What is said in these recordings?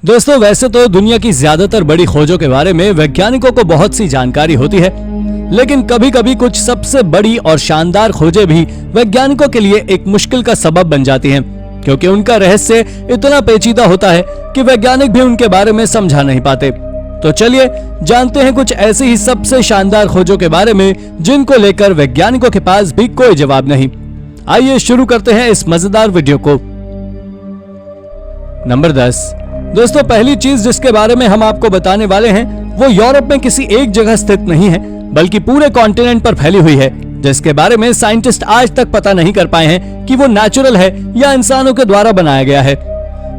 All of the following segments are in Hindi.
दोस्तों, वैसे तो दुनिया की ज्यादातर बड़ी खोजों के बारे में वैज्ञानिकों को बहुत सी जानकारी होती है, लेकिन कभी कभी कुछ सबसे बड़ी और शानदार खोजें भी वैज्ञानिकों के लिए एक मुश्किल का सबब बन जाती हैं, क्योंकि उनका रहस्य इतना पेचीदा होता है कि वैज्ञानिक भी उनके बारे में समझा नहीं पाते। तो चलिए जानते हैं कुछ ऐसी ही सबसे शानदार खोजों के बारे में जिनको लेकर वैज्ञानिकों के पास भी कोई जवाब नहीं। आइए शुरू करते हैं इस मजेदार वीडियो को। नंबर 10। दोस्तों, पहली चीज जिसके बारे में हम आपको बताने वाले हैं वो यूरोप में किसी एक जगह स्थित नहीं है, बल्कि पूरे कॉन्टिनेंट पर फैली हुई है, जिसके बारे में साइंटिस्ट आज तक पता नहीं कर पाए हैं कि वो नेचुरल है या इंसानों के द्वारा बनाया गया है।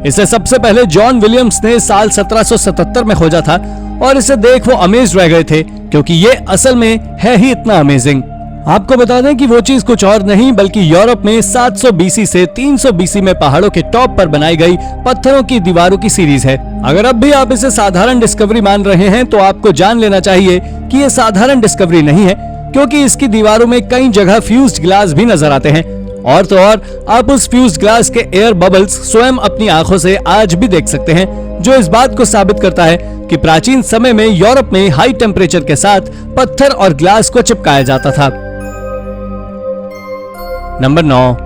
इसे सबसे पहले जॉन विलियम्स ने साल 1777 में खोजा था और इसे देख वो अमेज रह गए थे, क्योंकि ये असल में है ही इतना अमेजिंग। आपको बता दें कि वो चीज कुछ और नहीं बल्कि यूरोप में 700 बीसी से 300 बीसी में पहाड़ों के टॉप पर बनाई गई पत्थरों की दीवारों की सीरीज है। अगर अब भी आप इसे साधारण डिस्कवरी मान रहे हैं तो आपको जान लेना चाहिए कि ये साधारण डिस्कवरी नहीं है, क्योंकि इसकी दीवारों में कई जगह फ्यूज्ड ग्लास भी नजर आते हैं, और तो और आप उस फ्यूज्ड ग्लास के एयर बबल्स स्वयं अपनी आंखों से आज भी देख सकते हैं, जो इस बात को साबित करता है कि प्राचीन समय में यूरोप में हाई टेम्परेचर के साथ पत्थर और ग्लास को चिपकाया जाता था। नंबर 9।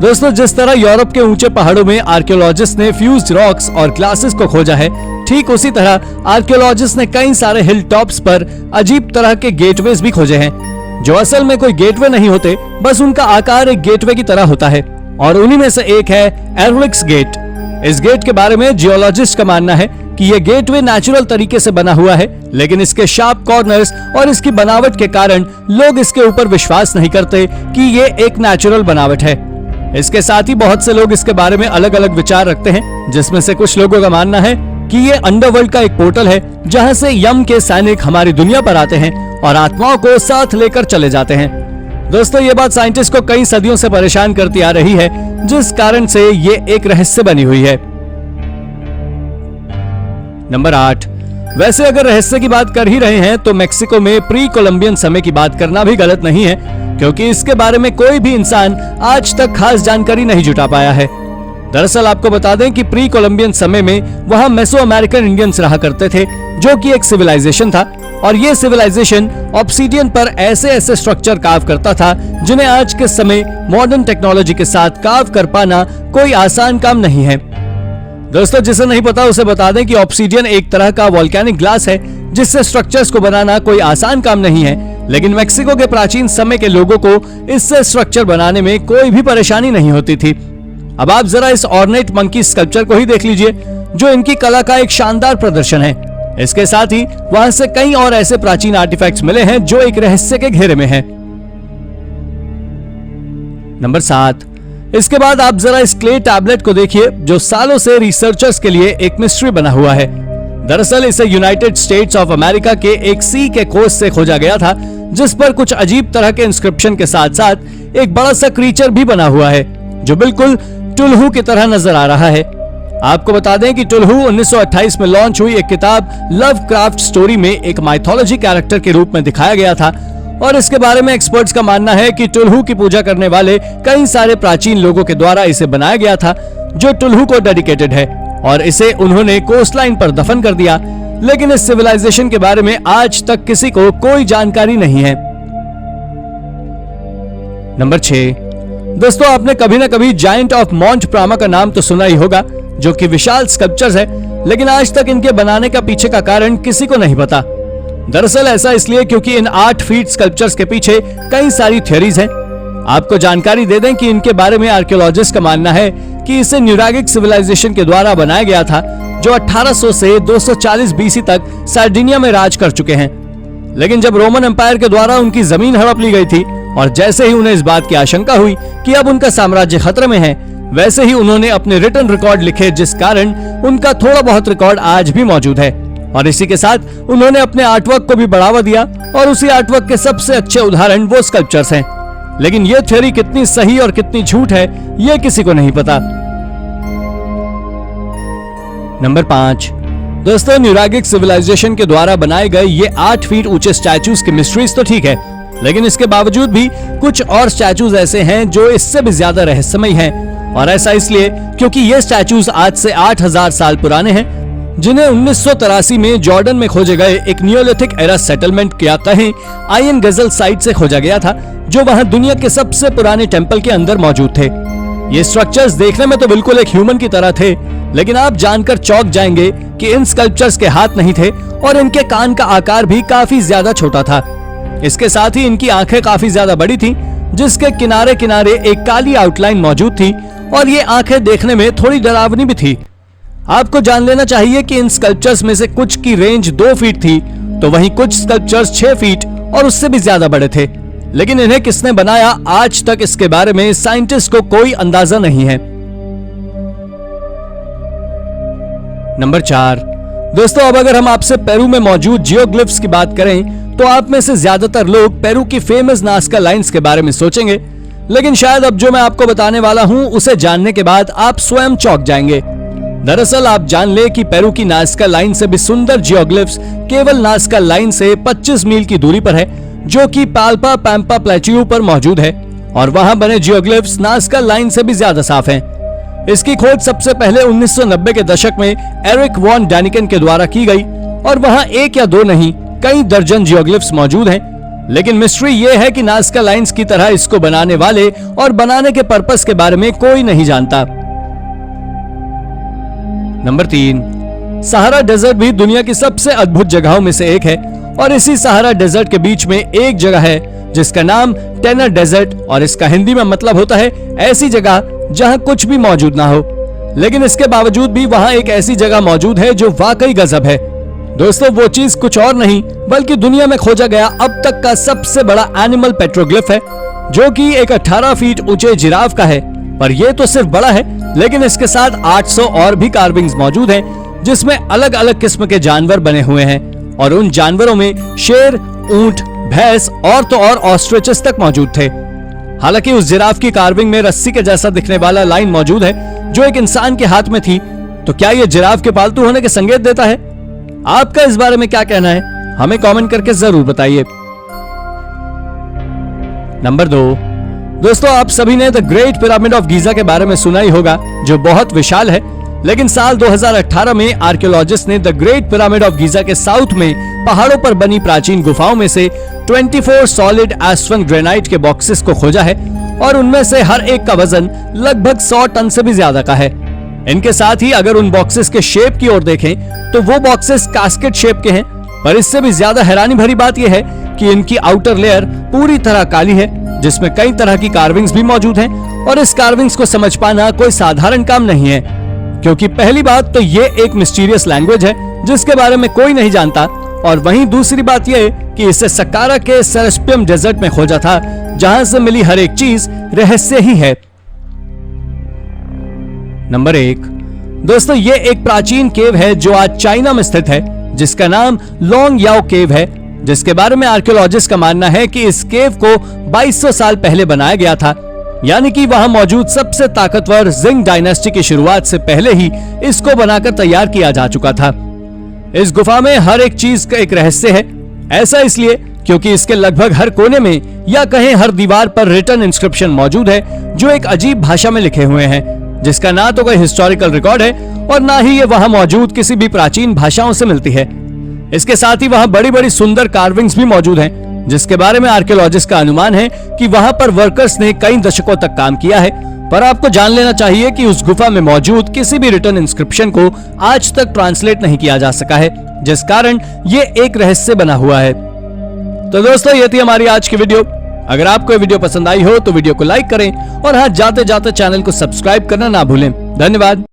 दोस्तों, जिस तरह यूरोप के ऊंचे पहाड़ों में आर्कियोलॉजिस्ट ने फ्यूज्ड रॉक्स और ग्लासेस को खोजा है, ठीक उसी तरह आर्कियोलॉजिस्ट ने कई सारे हिल टॉप्स पर अजीब तरह के गेटवेज भी खोजे हैं, जो असल में कोई गेटवे नहीं होते, बस उनका आकार एक गेटवे की तरह होता है, और उन्हीं में से एक है एरलिक्स गेट। इस गेट के बारे में जियोलॉजिस्ट का मानना है कि ये गेटवे नेचुरल तरीके से बना हुआ है, लेकिन इसके शार्प कॉर्नर्स और इसकी बनावट के कारण लोग इसके ऊपर विश्वास नहीं करते कि ये एक नेचुरल बनावट है। इसके साथ ही बहुत से लोग इसके बारे में अलग अलग विचार रखते हैं, जिसमें से कुछ लोगों का मानना है कि ये अंडरवर्ल्ड का एक पोर्टल है, जहां से यम के सैनिक हमारी दुनिया पर आते हैं और आत्माओं को साथ लेकर चले जाते हैं। दोस्तों, ये बात साइंटिस्ट को कई सदियों से परेशान करती आ रही है, जिस कारण से ये एक रहस्य बनी हुई है। नंबर 8। वैसे अगर रहस्य की बात कर ही रहे हैं तो मेक्सिको में प्री कोलंबियन समय की बात करना भी गलत नहीं है, क्योंकि इसके बारे में कोई भी इंसान आज तक खास जानकारी नहीं जुटा पाया है। दरअसल आपको बता दें कि प्री कोलंबियन समय में वहां मेसो अमेरिकन इंडियंस रहा करते थे, जो कि एक सिविलाइजेशन था, और ये सिविलाइजेशन ऑब्सीडियन पर ऐसे ऐसे स्ट्रक्चर कार्व करता था जिन्हें आज के समय मॉडर्न टेक्नोलॉजी के साथ कार्व कर पाना कोई आसान काम नहीं है। दोस्तों, जिसे नहीं पता उसे बता दें कि ऑब्सीडियन एक तरह का वोल्केनिक ग्लास है, जिससे स्ट्रक्चर्स को बनाना कोई आसान काम नहीं है, लेकिन मेक्सिको के प्राचीन समय के लोगों को इससे स्ट्रक्चर बनाने में कोई भी परेशानी नहीं होती थी। अब आप जरा इस ऑर्नेट मंकी स्कल्पचर को ही देख लीजिए, जो इनकी कला का एक शानदार प्रदर्शन है। इसके साथ ही वहां से कई और ऐसे प्राचीन आर्टिफैक्ट्स मिले हैं जो एक रहस्य के घेरे में हैं। नंबर 7। इसके बाद आप जरा इस क्ले टैबलेट को देखिए, जो सालों से रिसर्चर्स के लिए एक मिस्ट्री बना हुआ है। दरअसल इसे यूनाइटेड स्टेट्स ऑफ अमेरिका के एक सी के कोस्ट से खोजा गया था, जिस पर कुछ अजीब तरह के इंस्क्रिप्शन के साथ साथ एक बड़ा सा क्रीचर भी बना हुआ है, जो बिल्कुल टुल्हू की तरह नजर आ रहा है। आपको बता दें कि टुल्हू 1928 में लॉन्च हुई एक किताब लवक्राफ्ट स्टोरी में एक माइथोलॉजी कैरेक्टर के रूप में दिखाया गया था, और इसके बारे में एक्सपर्ट्स का मानना है कि टुल्हू की पूजा करने वाले कई सारे प्राचीन लोगों के द्वारा इसे बनाया गया था, जो टुल्हू को डेडिकेटेड है, और इसे उन्होंने कोस्टलाइन पर दफन कर दिया। लेकिन इस सिविलाइजेशन के बारे में आज तक किसी को कोई जानकारी नहीं है। नंबर 6। दोस्तों, आपने कभी ना कभी जायंट ऑफ मॉन्ट प्रामा का नाम तो सुना ही होगा, जो कि विशाल स्कल्पचर्स है, लेकिन आज तक इनके बनाने का पीछे का कारण किसी को नहीं पता। दरअसल ऐसा इसलिए क्योंकि इन 8 फीट स्कल्पचर्स के पीछे कई सारी थ्योरीज हैं। आपको जानकारी दे दें कि इनके बारे में आर्कियोलॉजिस्ट का मानना है कि इसे न्यूरागिक सिविलाइजेशन के द्वारा बनाया गया था, जो 1800 से 240 बीसी तक सार्डिनिया में राज कर चुके हैं। लेकिन जब रोमन एम्पायर के द्वारा उनकी जमीन हड़प ली गई थी, और जैसे ही उन्हें इस बात की आशंका हुई कि अब उनका साम्राज्य खतरे में है, वैसे ही उन्होंने अपने रिटन रिकॉर्ड लिखे, जिस कारण उनका थोड़ा बहुत रिकॉर्ड आज भी मौजूद है। और इसी के साथ उन्होंने अपने आर्टवर्क को भी बढ़ावा दिया, और उसी आर्टवर्क के सबसे अच्छे उदाहरण वो स्कल्पचर्स हैं। लेकिन ये थ्योरी कितनी सही और कितनी झूठ है, ये किसी को नहीं पता। नंबर 5। दोस्तों, न्यूरागिक सिविलाइजेशन के द्वारा बनाए गए ये 8 फीट ऊंचे स्टैचूज की मिस्ट्रीज तो ठीक है, लेकिन इसके बावजूद भी कुछ और स्टैचूज ऐसे हैं जो इससे भी ज्यादा रहस्यमय हैं, और ऐसा इसलिए क्योंकि ये स्टैचूज आज से 8000 साल पुराने हैं, जिन्हें 1983 में जॉर्डन में खोजे गए एक नियोलिथिक एरा सेटलमेंट या कहें आयन गजल साइट से खोजा गया था, जो वहां दुनिया के सबसे पुराने टेंपल के अंदर मौजूद थे। ये स्ट्रक्चर्स देखने में तो बिल्कुल एक ह्यूमन की तरह थे, लेकिन आप जानकर चौंक जाएंगे कि इन स्कल्पचर्स के हाथ नहीं थे और इनके कान का आकार भी काफी ज्यादा छोटा था। इसके साथ ही इनकी आंखें काफी ज्यादा बड़ी थी, जिसके किनारे किनारे एक काली आउटलाइन मौजूद थी और ये आंखें देखने में थोड़ी डरावनी भी थी। आपको जान लेना चाहिए कि इन स्कल्पचर्स में से कुछ की रेंज 2 फीट थी, तो वहीं कुछ स्कल्पचर्स 6 फीट और उससे भी ज्यादा बड़े थे। लेकिन इन्हें किसने बनाया, आज तक इसके बारे में साइंटिस्ट को कोई अंदाजा नहीं है। नंबर 4। दोस्तों, अब अगर हम आपसे पेरू में मौजूद जियोग्लिफ्स की बात करें तो आप में से ज्यादातर लोग पेरू की फेमस नाज़का लाइन्स के बारे में सोचेंगे, लेकिन शायद अब जो मैं आपको बताने वाला हूं उसे जानने के बाद आप स्वयं चौंक जाएंगे। दरअसल आप जान ले कि पेरू की नाज़का लाइन से भी सुंदर जियोग्लिफ्स केवल नाज़का लाइन से 25 मील की दूरी पर है, जो कि पाल्पा पैम्पा प्लेट्यू पर मौजूद है, और वहां बने जियोग्लिफ्स नाज़का लाइन से भी ज्यादा साफ हैं। इसकी खोज सबसे पहले 1990 के दशक में एरिक वॉन डैनिकन के द्वारा की गई और वहां एक या दो नहीं कई दर्जन जियोग्लिफ्स मौजूद हैं। लेकिन मिस्ट्री ये है कि नाज़का लाइन्स की तरह इसको बनाने वाले और बनाने के पर्पस के बारे में कोई नहीं जानता। नंबर 3। सहारा डेजर्ट भी दुनिया की सबसे अद्भुत जगहों में से एक है, और इसी सहारा डेजर्ट के बीच में एक जगह है जिसका नाम टेनर डेजर्ट, और इसका हिंदी में मतलब होता है ऐसी जगह जहां कुछ भी मौजूद ना हो। लेकिन इसके बावजूद भी वहां एक ऐसी जगह मौजूद है जो वाकई गजब है। दोस्तों, वो चीज कुछ और नहीं बल्कि दुनिया में खोजा गया अब तक का सबसे बड़ा एनिमल पेट्रोग्लिफ है, जो कि एक 18 फीट ऊंचे जिराफ का है। पर यह तो सिर्फ बड़ा है, लेकिन इसके साथ 800 और भी कार्विंग्स मौजूद हैं, जिसमें अलग अलग किस्म के जानवर बने हुए हैं, और उन जानवरों में शेर, ऊंट, भैंस और तो और ऑस्ट्रिचेस तक मौजूद थे। हालांकि उस जिराफ की कार्विंग में रस्सी के जैसा दिखने वाला लाइन मौजूद है जो एक इंसान के हाथ में थी। तो क्या यह जिराफ के पालतू होने के संकेत देता है? आपका इस बारे में क्या कहना है, हमें कमेंट करके जरूर बताइए। नंबर 2। दोस्तों, आप सभी ने the great pyramid of Giza के बारे में सुना ही होगा, जो बहुत विशाल है। लेकिन साल 2018 में आर्कियोलॉजिस्ट ने the great pyramid of Giza के साउथ में पहाड़ों पर बनी प्राचीन गुफाओं में से 24 सॉलिड एस्वन ग्रेनाइट के बॉक्सेस को खोजा है, और उनमें से हर एक का वजन लगभग 100 टन से भी ज्यादा का है। इनके साथ ही अगर उन बॉक्सेस के शेप की ओर देखें तो वो बॉक्सेस कास्केट शेप के हैं, पर इससे भी ज्यादा हैरानी भरी बात यह है कि इनकी आउटर लेयर पूरी तरह काली है, जिसमें कई तरह की कार्विंग्स भी मौजूद हैं, और इस कार्विंग्स को समझ पाना कोई साधारण काम नहीं है, क्योंकि पहली बात तो ये एक मिस्टीरियस लैंग्वेज है जिसके बारे में कोई नहीं जानता, और वहीं दूसरी बात यह कि इसे सक्कारा के सेरेस्पियम डेजर्ट में खोजा था, जहां से मिली हर एक चीज रहस्य ही है। नंबर 1। दोस्तों, ये एक प्राचीन केव है जो आज चाइना में स्थित है, जिसका नाम लोंग याओ केव है, जिसके बारे में आर्कियोलॉजिस्ट का मानना है कि इस केव को 2200 साल पहले बनाया गया था, यानी कि वहां मौजूद सबसे ताकतवर जिंग डायनेस्टी की शुरुआत से पहले ही इसको बनाकर तैयार किया जा चुका था। इस गुफा में हर एक चीज का एक रहस्य है। ऐसा इसलिए क्योंकि इसके लगभग हर कोने में या कहें हर दीवार पर रिटन इंस्क्रिप्शन मौजूद है, जो एक अजीब भाषा में लिखे हुए हैं, जिसका ना तो कोई हिस्टोरिकल रिकॉर्ड है और ना ही ये वहां मौजूद किसी भी प्राचीन भाषाओं से मिलती है। इसके साथ ही वहां बड़ी बड़ी सुंदर कार्विंग्स भी मौजूद हैं, जिसके बारे में आर्कियोलॉजिस्ट का अनुमान है कि वहां पर वर्कर्स ने कई दशकों तक काम किया है। पर आपको जान लेना चाहिए कि उस गुफा में मौजूद किसी भी रिटन इंस्क्रिप्शन को आज तक ट्रांसलेट नहीं किया जा सका है, जिस कारण ये एक रहस्य बना हुआ है। तो दोस्तों, ये थी हमारी आज की वीडियो। अगर आपको ये वीडियो पसंद आई हो तो वीडियो को लाइक करें, और हाँ, जाते जाते चैनल को सब्सक्राइब करना ना भूलें। धन्यवाद।